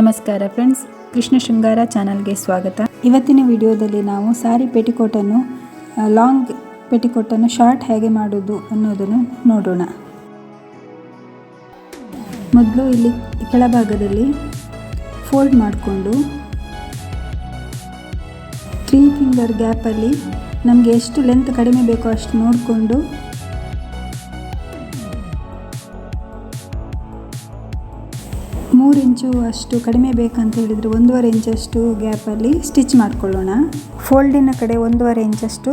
ನಮಸ್ಕಾರ ಫ್ರೆಂಡ್ಸ್, ಕೃಷ್ಣ ಶೃಂಗಾರ ಚಾನಲ್ಗೆ ಸ್ವಾಗತ. ಇವತ್ತಿನ ವಿಡಿಯೋದಲ್ಲಿ ನಾವು ಸಾರಿ ಪೆಟಿಕೋಟನ್ನು ಲಾಂಗ್ ಪೆಟಿಕೋಟನ್ನು ಶಾರ್ಟ್ ಹೇಗೆ ಮಾಡೋದು ಅನ್ನೋದನ್ನು ನೋಡೋಣ. ಮೊದಲು ಇಲ್ಲಿ ಕೆಳಭಾಗದಲ್ಲಿ ಫೋಲ್ಡ್ ಮಾಡಿಕೊಂಡು 3 ಫಿಂಗರ್ ಗ್ಯಾಪಲ್ಲಿ ನಮಗೆ ಎಷ್ಟು ಲೆಂತ್ ಕಡಿಮೆ ಬೇಕೋ ಅಷ್ಟು ನೋಡಿಕೊಂಡು ಇಂಚು ಅಷ್ಟು ಕಡಿಮೆ ಬೇಕಂತ ಹೇಳಿದರೆ 1.5 ಇಂಚಷ್ಟು ಗ್ಯಾಪಲ್ಲಿ ಸ್ಟಿಚ್ ಮಾಡ್ಕೊಳ್ಳೋಣ. ಫೋಲ್ಡಿನ ಕಡೆ 1.5 ಇಂಚಷ್ಟು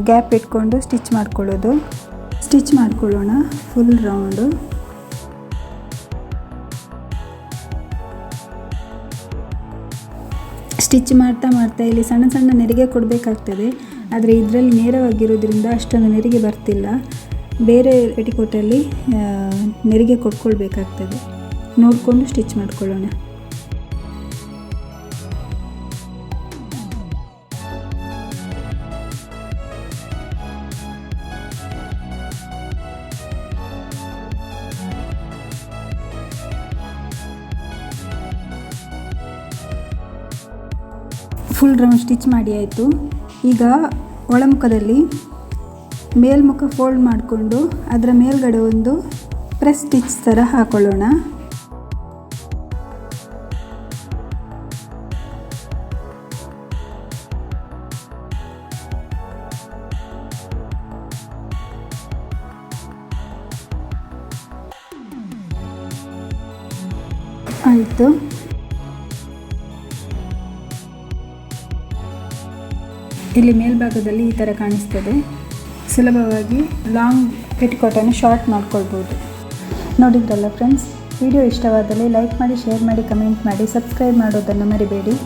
ಗ್ಯಾಪ್ ಇಟ್ಕೊಂಡು ಸ್ಟಿಚ್ ಮಾಡ್ಕೊಳ್ಳೋಣ ಫುಲ್ ರೌಂಡು. ಸ್ಟಿಚ್ ಮಾಡ್ತಾ ಇಲ್ಲಿ ಸಣ್ಣ ಸಣ್ಣ ನೆರಿಗೆ ಕೊಡಬೇಕಾಗ್ತದೆ. ಆದರೆ ಇದರಲ್ಲಿ ನೇರವಾಗಿರೋದ್ರಿಂದ ಅಷ್ಟೊಂದು ನೆರಿಗೆ ಬರ್ತಿಲ್ಲ. ಬೇರೆ ಪೆಟಿಕೋಟಲ್ಲಿ ನೆರಿಗೆ ಕೊಟ್ಕೊಳ್ಬೇಕಾಗ್ತದೆ. ನೋಡಿಕೊಂಡು ಸ್ಟಿಚ್ ಮಾಡ್ಕೊಳ್ಳೋಣ. ಫುಲ್ ರೌಂಡ್ ಸ್ಟಿಚ್ ಮಾಡಿ ಆಯಿತು. ಈಗ ಒಳಮುಖದಲ್ಲಿ ಮೇಲ್ಮುಖ ಫೋಲ್ಡ್ ಮಾಡಿಕೊಂಡು ಅದರ ಮೇಲ್ಗಡೆ ಒಂದು ಪ್ರೆಸ್ ಸ್ಟಿಚ್ ಥರ ಹಾಕೊಳ್ಳೋಣ. ಆಯಿತು. ಇಲ್ಲಿ ಮೇಲ್ಭಾಗದಲ್ಲಿ ಈ ಥರ ಕಾಣಿಸ್ತದೆ. ಸುಲಭವಾಗಿ ಲಾಂಗ್ ಪೆಟಿಕೋಟನ್ನು ಶಾರ್ಟ್ ಮಾಡ್ಕೊಳ್ಬೋದು. ನೋಡಿದ್ರಲ್ಲ ಫ್ರೆಂಡ್ಸ್, ವಿಡಿಯೋ ಇಷ್ಟವಾದಲ್ಲಿ ಲೈಕ್ ಮಾಡಿ, ಶೇರ್ ಮಾಡಿ, ಕಮೆಂಟ್ ಮಾಡಿ, ಸಬ್ಸ್ಕ್ರೈಬ್ ಮಾಡೋದನ್ನು ಮರಿಬೇಡಿ.